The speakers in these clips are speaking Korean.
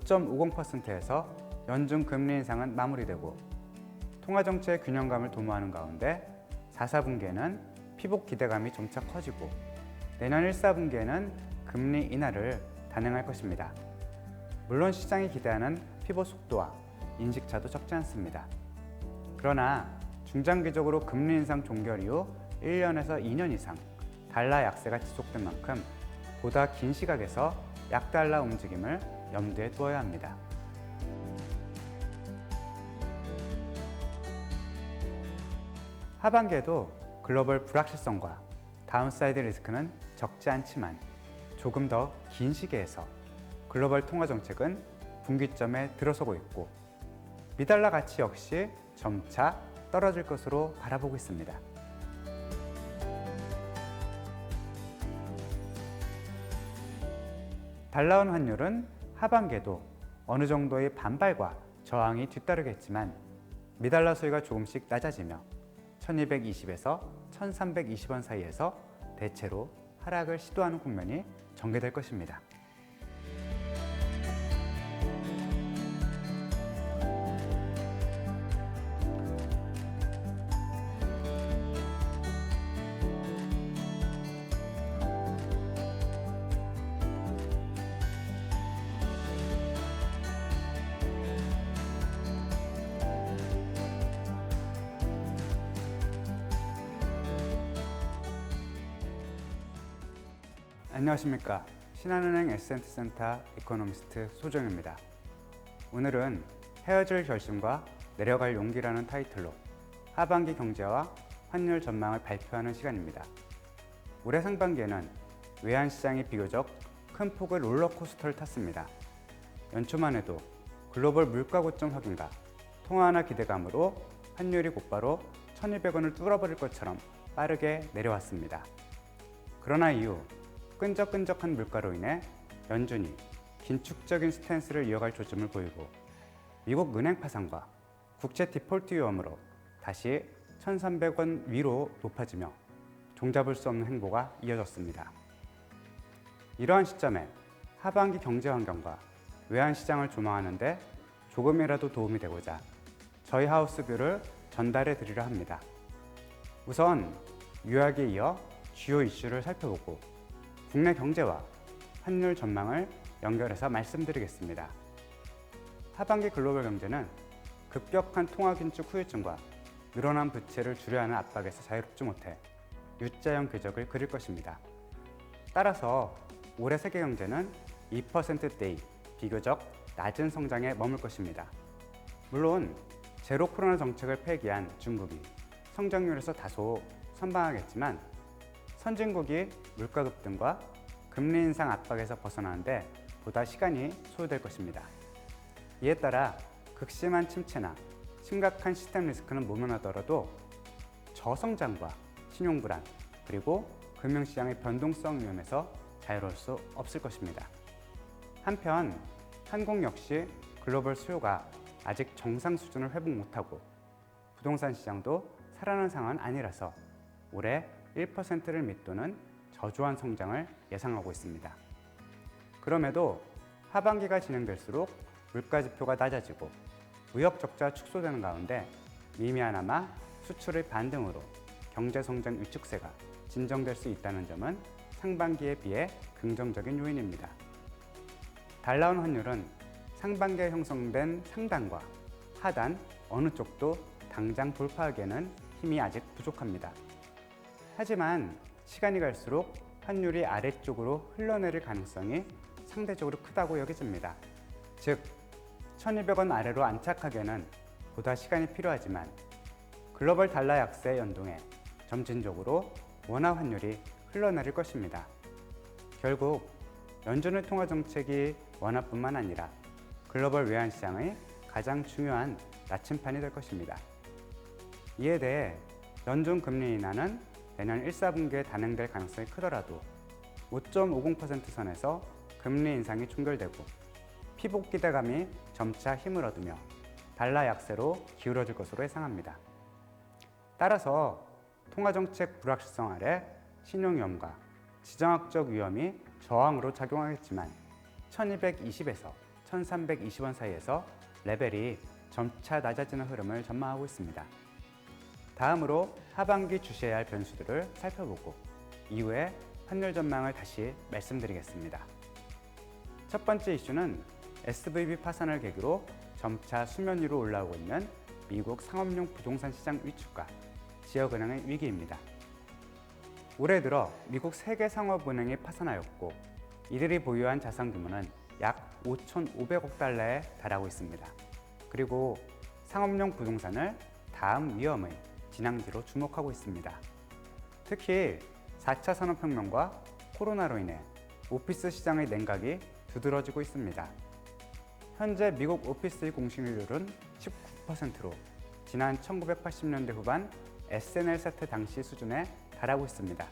5.50%에서 연중 금리 인상은 마무리되고 통화정책 균형감을 도모하는 가운데 4, 4분기에는 피복 기대감이 점차 커지고 내년 1, 4분기에는 금리 인하를 단행할 것입니다. 물론 시장이 기대하는 피복 속도와 인식차도 적지 않습니다. 그러나 중장기적으로 금리 인상 종결 이후 1년에서 2년 이상 달러 약세가 지속된 만큼 보다 긴 시각에서 약달러 움직임을 염두에 두어야 합니다. 하반기에도 글로벌 불확실성과 다운사이드 리스크는 적지 않지만 조금 더 긴 시기에서 글로벌 통화 정책은 분기점에 들어서고 있고 미달러 가치 역시 점차 떨어질 것으로 바라보고 있습니다. 달러원 환율은 하반기에도 어느 정도의 반발과 저항이 뒤따르겠지만 미달러 수요가 조금씩 낮아지며 1220에서 1320원 사이에서 대체로 하락을 시도하는 국면이 전개될 것입니다. 안녕하십니까. 신한은행 에센트센터 이코노미스트 소정입니다. 오늘은 헤어질 결심과 내려갈 용기라는 타이틀로 하반기 경제와 환율 전망을 발표하는 시간입니다. 올해 상반기에는 외환시장이 비교적 큰 폭의 롤러코스터를 탔습니다. 연초만 해도 글로벌 물가 고점 확인과 통화 완화 기대감으로 환율이 곧바로 1200원을 뚫어버릴 것처럼 빠르게 내려왔습니다. 그러나 이후 끈적끈적한 물가로 인해 연준이 긴축적인 스탠스를 이어갈 조짐을 보이고 미국 은행 파산과 국채 디폴트 위험으로 다시 1300원 위로 높아지며 종잡을 수 없는 행보가 이어졌습니다. 이러한 시점에 하반기 경제 환경과 외환시장을 조망하는데 조금이라도 도움이 되고자 저희 하우스뷰를 전달해 드리려 합니다. 우선 요약에 이어 주요 이슈를 살펴보고 국내 경제와 환율 전망을 연결해서 말씀드리겠습니다. 하반기 글로벌 경제는 급격한 통화 긴축 후유증과 늘어난 부채를 줄여야 하는 압박에서 자유롭지 못해 U자형 궤적을 그릴 것입니다. 따라서 올해 세계 경제는 2%대의 비교적 낮은 성장에 머물 것입니다. 물론 제로 코로나 정책을 폐기한 중국이 성장률에서 다소 선방하겠지만 선진국이 물가 급등과 금리 인상 압박에서 벗어나는데 보다 시간이 소요될 것입니다. 이에 따라 극심한 침체나 심각한 시스템 리스크는 모면하더라도 저성장과 신용불안 그리고 금융시장의 변동성 위험에서 자유로울 수 없을 것입니다. 한편 한국 역시 글로벌 수요가 아직 정상 수준을 회복 못하고 부동산 시장도 살아나는 상황은 아니라서 올해 1%를 밑도는 저조한 성장을 예상하고 있습니다. 그럼에도 하반기가 진행될수록 물가 지표가 낮아지고 무역 적자가 축소되는 가운데 미미하나마 수출의 반등으로 경제 성장 위축세가 진정될 수 있다는 점은 상반기에 비해 긍정적인 요인입니다. 달러원 환율은 상반기에 형성된 상단과 하단 어느 쪽도 당장 돌파하기에는 힘이 아직 부족합니다. 하지만 시간이 갈수록 환율이 아래쪽으로 흘러내릴 가능성이 상대적으로 크다고 여겨집니다. 즉, 1200원 아래로 안착하기에는 보다 시간이 필요하지만 글로벌 달러 약세에 연동해 점진적으로 원화 환율이 흘러내릴 것입니다. 결국 연준의 통화 정책이 원화뿐만 아니라 글로벌 외환시장의 가장 중요한 나침판이 될 것입니다. 이에 대해 연준 금리 인하는 내년 1, 4분기에 단행될 가능성이 크더라도 5.50% 선에서 금리 인상이 종결되고 피복 기대감이 점차 힘을 얻으며 달러 약세로 기울어질 것으로 예상합니다. 따라서 통화정책 불확실성 아래 신용위험과 지정학적 위험이 저항으로 작용하겠지만 1220에서 1320원 사이에서 레벨이 점차 낮아지는 흐름을 전망하고 있습니다. 다음으로 하반기 주시해야 할 변수들을 살펴보고 이후에 환율 전망을 다시 말씀드리겠습니다. 첫 번째 이슈는 SVB 파산을 계기로 점차 수면 위로 올라오고 있는 미국 상업용 부동산 시장 위축과 지역은행의 위기입니다. 올해 들어 미국 3개 상업은행이 파산하였고 이들이 보유한 자산 규모는 약 5,500억 달러에 달하고 있습니다. 그리고 상업용 부동산을 다음 위험의 진앙지로 주목하고 있습니다. 특히 4차 산업혁명과 코로나로 인해 오피스 시장의 냉각이 두드러지고 있습니다. 현재 미국 오피스의 공실률은 19%로 지난 1980년대 후반 S&L 사태 당시 수준에 달하고 있습니다.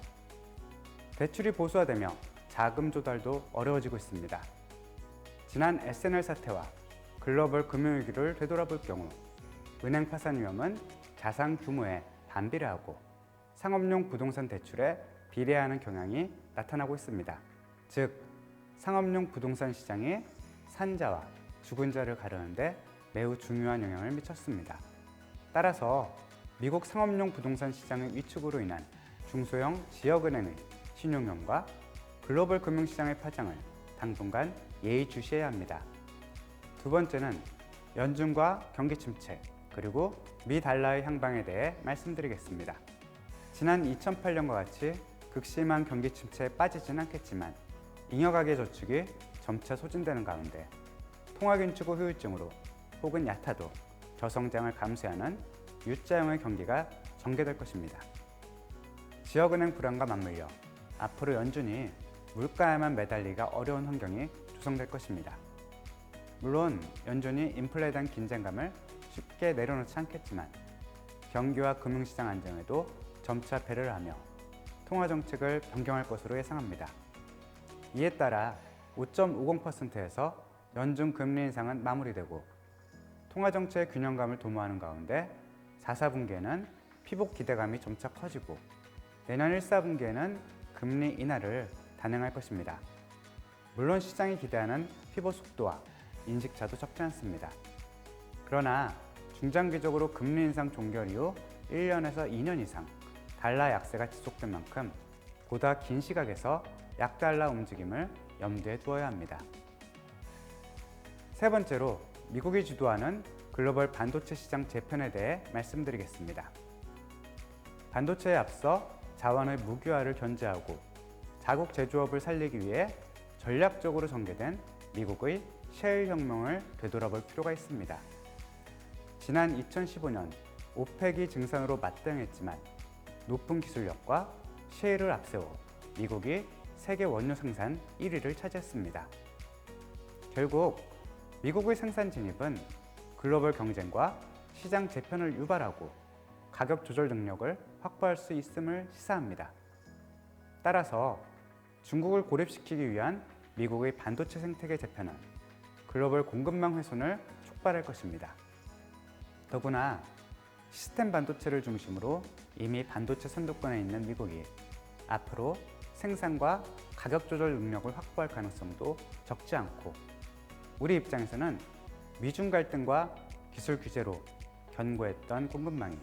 대출이 보수화되며 자금 조달도 어려워지고 있습니다. 지난 S&L 사태와 글로벌 금융위기를 되돌아볼 경우 은행 파산 위험은 자산 규모에 반비례하고 상업용 부동산 대출에 비례하는 경향이 나타나고 있습니다. 즉, 상업용 부동산 시장이 산자와 죽은 자를 가르는데 매우 중요한 영향을 미쳤습니다. 따라서 미국 상업용 부동산 시장의 위축으로 인한 중소형 지역은행의 신용위험과 글로벌 금융시장의 파장을 당분간 예의주시해야 합니다. 두 번째는 연준과 경기 침체 그리고 미 달러의 향방에 대해 말씀드리겠습니다. 지난 2008년과 같이 극심한 경기 침체에 빠지진 않겠지만 잉여가계 저축이 점차 소진되는 가운데 통화긴축 후유증으로 혹은 얕아도 저성장을 감수하는 U자형의 경기가 전개될 것입니다. 지역은행 불안과 맞물려 앞으로 연준이 물가에만 매달리기가 어려운 환경이 조성될 것입니다. 물론 연준이 인플레에 대한 긴장감을 쉽게 내려놓지 않겠지만 경기와 금융시장 안정에도 점차 배려를 하며 통화정책을 변경할 것으로 예상합니다. 이에 따라 5.50%에서 연준 금리 인상은 마무리되고 통화정책의 균형감을 도모하는 가운데 4, 4분기에는 피복 기대감이 점차 커지고 내년 1, 4분기에는 금리 인하를 단행할 것입니다. 물론 시장이 기대하는 피복 속도와 인식차도 적지 않습니다. 그러나 중장기적으로 금리 인상 종결 이후 1년에서 2년 이상 달러 약세가 지속된 만큼 보다 긴 시각에서 약달러 움직임을 염두에 두어야 합니다. 세 번째로 미국이 주도하는 글로벌 반도체 시장 재편에 대해 말씀드리겠습니다. 반도체에 앞서 자원의 무기화를 견제하고 자국 제조업을 살리기 위해 전략적으로 전개된 미국의 셰일 혁명을 되돌아볼 필요가 있습니다. 지난 2015년 오펙이 증산으로 맞대응했지만 높은 기술력과 셰일을 앞세워 미국이 세계 원유 생산 1위를 차지했습니다. 결국 미국의 생산 진입은 글로벌 경쟁과 시장 재편을 유발하고 가격 조절 능력을 확보할 수 있음을 시사합니다. 따라서 중국을 고립시키기 위한 미국의 반도체 생태계 재편은 글로벌 공급망 훼손을 촉발할 것입니다. 더구나 시스템 반도체를 중심으로 이미 반도체 선두권에 있는 미국이 앞으로 생산과 가격 조절 능력을 확보할 가능성도 적지 않고 우리 입장에서는 미중 갈등과 기술 규제로 견고했던 공급망이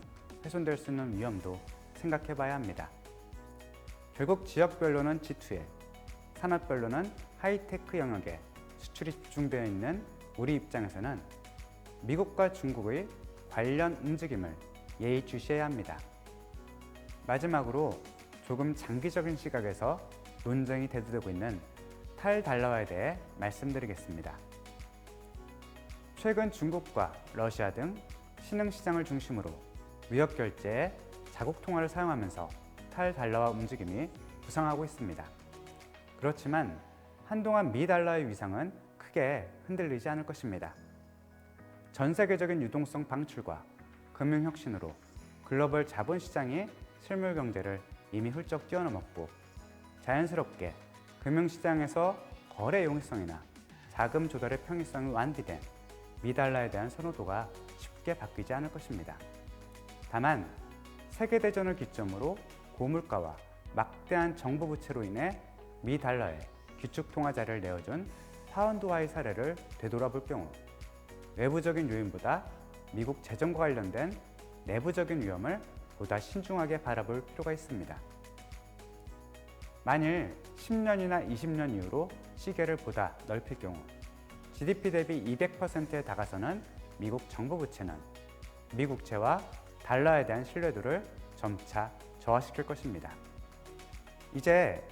훼손될 수 있는 위험도 생각해 봐야 합니다. 결국 지역별로는 G2에, 산업별로는 하이테크 영역에 수출이 집중되어 있는 우리 입장에서는 미국과 중국의 관련 움직임을 예의주시해야 합니다. 마지막으로 조금 장기적인 시각에서 논쟁이 대두되고 있는 탈달러화에 대해 말씀드리겠습니다. 최근 중국과 러시아 등 신흥시장을 중심으로 무역 결제에 자국 통화를 사용하면서 탈달러화 움직임이 부상하고 있습니다. 그렇지만 한동안 미 달러의 위상은 크게 흔들리지 않을 것입니다. 전 세계적인 유동성 방출과 금융혁신으로 글로벌 자본시장이 실물 경제를 이미 훌쩍 뛰어넘었고 자연스럽게 금융시장에서 거래 용이성이나 자금 조달의 편의성이 완비된 미달러에 대한 선호도가 쉽게 바뀌지 않을 것입니다. 다만 세계대전을 기점으로 고물가와 막대한 정부 부채로 인해 미달러에 기축통화자를 내어준 파운드화의 사례를 되돌아볼 경우 외부적인 요인보다 미국 재정과 관련된 내부적인 위험을 보다 신중하게 바라볼 필요가 있습니다. 만일 10년이나 20년 이후로 시계를 보다 넓힐 경우 GDP 대비 200%에 다가서는 미국 정부 부채는 미국채와 달러에 대한 신뢰도를 점차 저하시킬 것입니다. 이제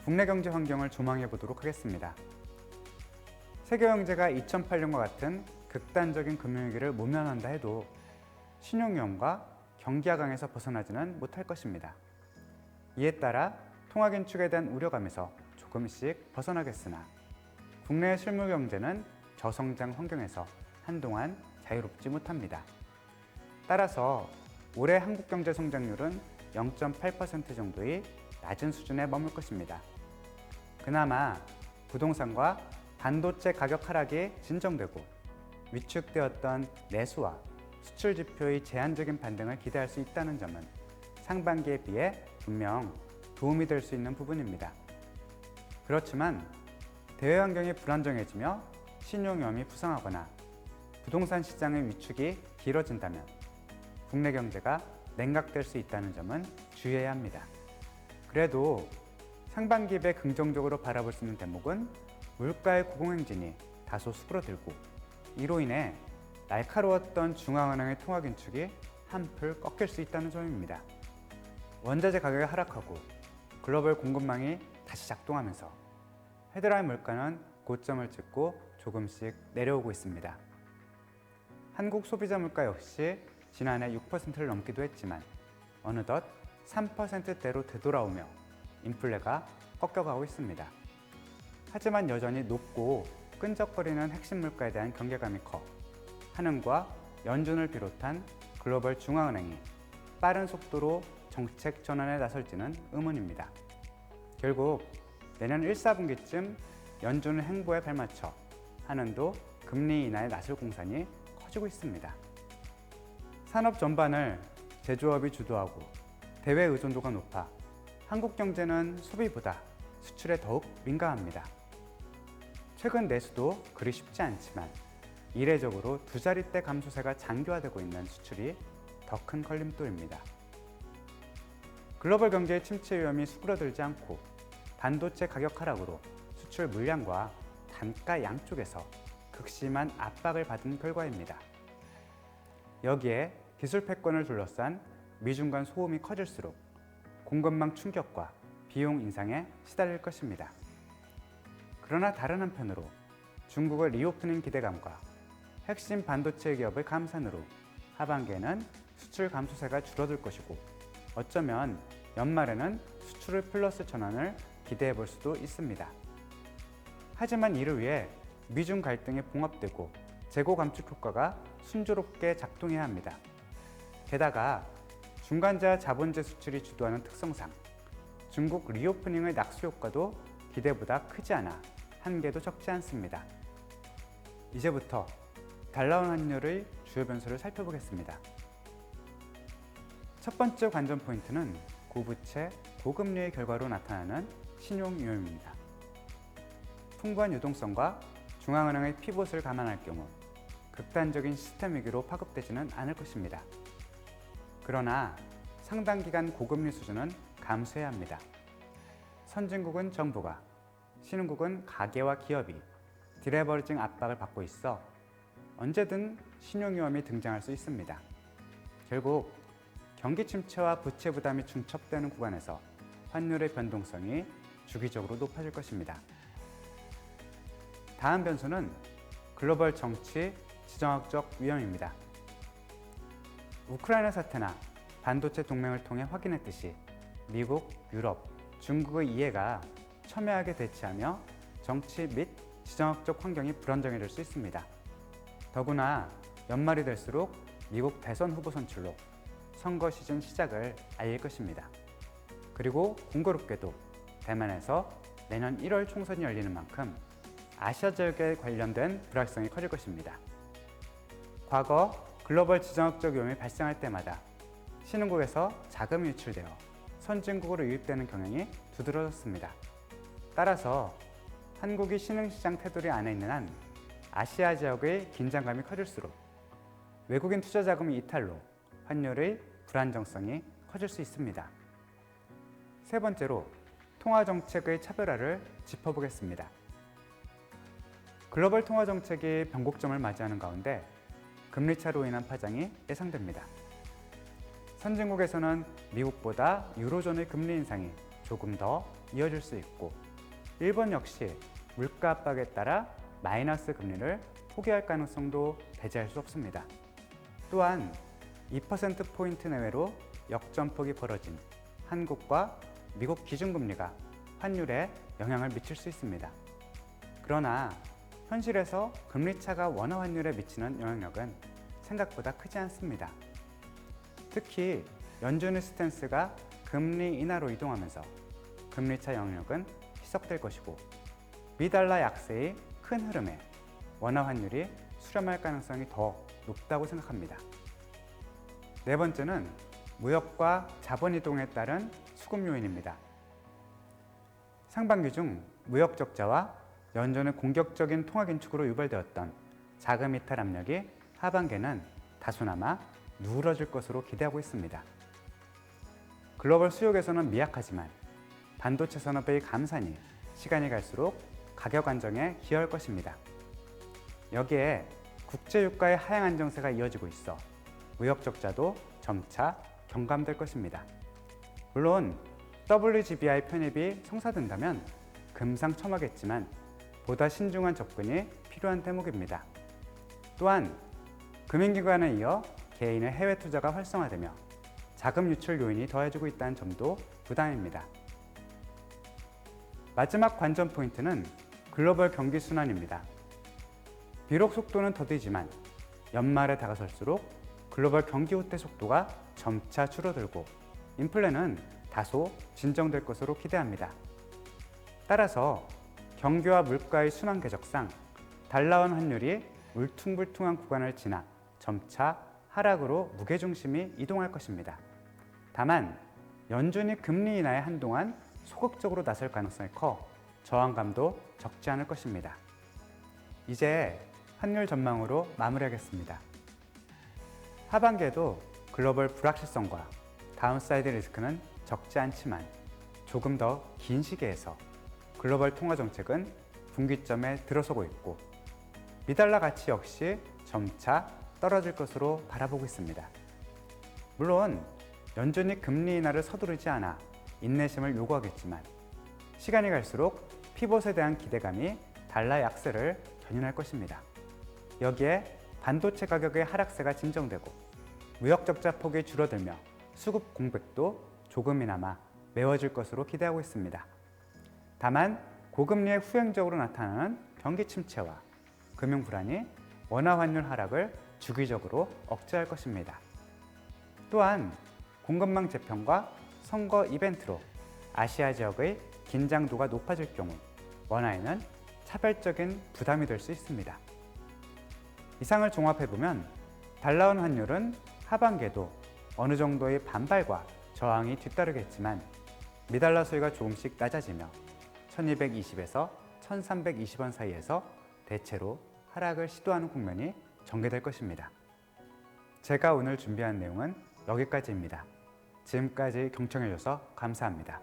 국내 경제 환경을 조망해 보도록 하겠습니다. 세계 경제가 2008년과 같은 극단적인 금융위기를 모면한다 해도 신용위험과 경기 하강에서 벗어나지는 못할 것입니다. 이에 따라 통화 긴축에 대한 우려감에서 조금씩 벗어나겠으나 국내 실물 경제는 저성장 환경에서 한동안 자유롭지 못합니다. 따라서 올해 한국 경제 성장률은 0.8% 정도의 낮은 수준에 머물 것입니다. 그나마 부동산과 반도체 가격 하락이 진정되고 위축되었던 내수와 수출 지표의 제한적인 반등을 기대할 수 있다는 점은 상반기에 비해 분명 도움이 될 수 있는 부분입니다. 그렇지만 대외 환경이 불안정해지며 신용위험이 부상하거나 부동산 시장의 위축이 길어진다면 국내 경제가 냉각될 수 있다는 점은 주의해야 합니다. 그래도 상반기에 긍정적으로 바라볼 수 있는 대목은 물가의 고공행진이 다소 수그러들고 이로 인해 날카로웠던 중앙은행의 통화 긴축이 한풀 꺾일 수 있다는 점입니다. 원자재 가격이 하락하고 글로벌 공급망이 다시 작동하면서 헤드라인 물가는 고점을 찍고 조금씩 내려오고 있습니다. 한국 소비자 물가 역시 지난해 6%를 넘기도 했지만 어느덧 3%대로 되돌아오며 인플레가 꺾여가고 있습니다. 하지만 여전히 높고 끈적거리는 핵심 물가에 대한 경계감이 커 한은과 연준을 비롯한 글로벌 중앙은행이 빠른 속도로 정책 전환에 나설지는 의문입니다. 결국 내년 1, 4분기쯤 연준의 행보에 발맞춰 한은도 금리 인하에 나설 공산이 커지고 있습니다. 산업 전반을 제조업이 주도하고 대외 의존도가 높아 한국 경제는 소비보다 수출에 더욱 민감합니다. 최근 내수도 그리 쉽지 않지만 이례적으로 두 자릿대 감소세가 장기화되고 있는 수출이 더 큰 걸림돌입니다. 글로벌 경제의 침체 위험이 수그러들지 않고 반도체 가격 하락으로 수출 물량과 단가 양쪽에서 극심한 압박을 받은 결과입니다. 여기에 기술 패권을 둘러싼 미중 간 소음이 커질수록 공급망 충격과 비용 인상에 시달릴 것입니다. 그러나 다른 한편으로 중국의 리오프닝 기대감과 핵심 반도체 기업의 감산으로 하반기에는 수출 감소세가 줄어들 것이고 어쩌면 연말에는 수출을 플러스 전환을 기대해 볼 수도 있습니다. 하지만 이를 위해 미중 갈등이 봉합되고 재고 감축 효과가 순조롭게 작동해야 합니다. 게다가 중간자 자본재 수출이 주도하는 특성상 중국 리오프닝의 낙수 효과도 기대보다 크지 않아 한계도 적지 않습니다. 이제부터 달러원 환율의 주요 변수를 살펴보겠습니다. 첫 번째 관전 포인트는 고부채, 고금리의 결과로 나타나는 신용 위험입니다. 풍부한 유동성과 중앙은행의 피봇을 감안할 경우 극단적인 시스템 위기로 파급되지는 않을 것입니다. 그러나 상당 기간 고금리 수준은 감소해야 합니다. 선진국은 정부가, 신흥국은 가계와 기업이 디레버리징 압박을 받고 있어 언제든 신용위험이 등장할 수 있습니다. 결국 경기 침체와 부채 부담이 중첩되는 구간에서 환율의 변동성이 주기적으로 높아질 것입니다. 다음 변수는 글로벌 정치, 지정학적 위험입니다. 우크라이나 사태나 반도체 동맹을 통해 확인했듯이 미국, 유럽, 중국의 이해가 첨예하게 대치하며 정치 및 지정학적 환경이 불안정해질 수 있습니다. 더구나 연말이 될수록 미국 대선 후보 선출로 선거 시즌 시작을 알릴 것입니다. 그리고 공교롭게도 대만에서 내년 1월 총선이 열리는 만큼 아시아 지역에 관련된 불확실성이 커질 것입니다. 과거 글로벌 지정학적 위험이 발생할 때마다 신흥국에서 자금이 유출되어 선진국으로 유입되는 경향이 두드러졌습니다. 따라서 한국이 신흥시장 테두리 안에 있는 한 아시아 지역의 긴장감이 커질수록 외국인 투자 자금의 이탈로 환율의 불안정성이 커질 수 있습니다. 세 번째로 통화 정책의 차별화를 짚어보겠습니다. 글로벌 통화 정책이 변곡점을 맞이하는 가운데 금리 차로 인한 파장이 예상됩니다. 선진국에서는 미국보다 유로존의 금리 인상이 조금 더 이어질 수 있고, 일본 역시 물가 압박에 따라 마이너스 금리를 포기할 가능성도 배제할 수 없습니다. 또한 2%포인트 내외로 역전폭이 벌어진 한국과 미국 기준금리가 환율에 영향을 미칠 수 있습니다. 그러나 현실에서 금리차가 원화 환율에 미치는 영향력은 생각보다 크지 않습니다. 특히 연준의 스탠스가 금리 인하로 이동하면서 금리차 영향력은 희석될 것이고, 미달러 약세의 큰 흐름에 원화 환율이 수렴할 가능성이 더 높다고 생각합니다. 네 번째는 무역과 자본 이동에 따른 수급 요인입니다. 상반기 중 무역 적자와 연준의 공격적인 통화 긴축으로 유발되었던 자금 이탈 압력이 하반기에는 다소나마 누그러질 것으로 기대하고 있습니다. 글로벌 수요에서는 미약하지만 반도체 산업의 감산이 시간이 갈수록 가격 안정에 기여할 것입니다. 여기에 국제 유가의 하향 안정세가 이어지고 있어 무역 적자도 점차 경감될 것입니다. 물론 WGBI 편입이 성사된다면 금상첨화겠지만 보다 신중한 접근이 필요한 대목입니다. 또한 금융기관에 이어 개인의 해외 투자가 활성화되며 자금 유출 요인이 더해지고 있다는 점도 부담입니다. 마지막 관전 포인트는 글로벌 경기 순환입니다. 비록 속도는 더디지만 연말에 다가설수록 글로벌 경기 후퇴 속도가 점차 줄어들고 인플레는 다소 진정될 것으로 기대합니다. 따라서 경기와 물가의 순환 궤적상 달러원 환율이 울퉁불퉁한 구간을 지나 점차 하락으로 무게중심이 이동할 것입니다. 다만 연준이 금리 인하에 한동안 소극적으로 나설 가능성이 커 저항감도 적지 않을 것입니다. 이제 환율 전망으로 마무리하겠습니다. 하반기에도 글로벌 불확실성과 다운사이드 리스크는 적지 않지만 조금 더 긴 시기에서 글로벌 통화 정책은 분기점에 들어서고 있고 미달러 가치 역시 점차 떨어질 것으로 바라보고 있습니다. 물론 연준이 금리 인하를 서두르지 않아 인내심을 요구하겠지만 시간이 갈수록 피봇에 대한 기대감이 달러 약세를 견인할 것입니다. 여기에 반도체 가격의 하락세가 진정되고 무역 적자 폭이 줄어들며 수급 공백도 조금이나마 메워질 것으로 기대하고 있습니다. 다만 고금리의 후행적으로 나타나는 경기 침체와 금융 불안이 원화 환율 하락을 주기적으로 억제할 것입니다. 또한 공급망 재편과 선거 이벤트로 아시아 지역의 긴장도가 높아질 경우 원화에는 차별적인 부담이 될 수 있습니다. 이상을 종합해보면 달러원 환율은 하반기에도 어느 정도의 반발과 저항이 뒤따르겠지만 미달러 수요가 조금씩 낮아지며 1220에서 1320원 사이에서 대체로 하락을 시도하는 국면이 전개될 것입니다. 제가 오늘 준비한 내용은 여기까지입니다. 지금까지 경청해주셔서 감사합니다.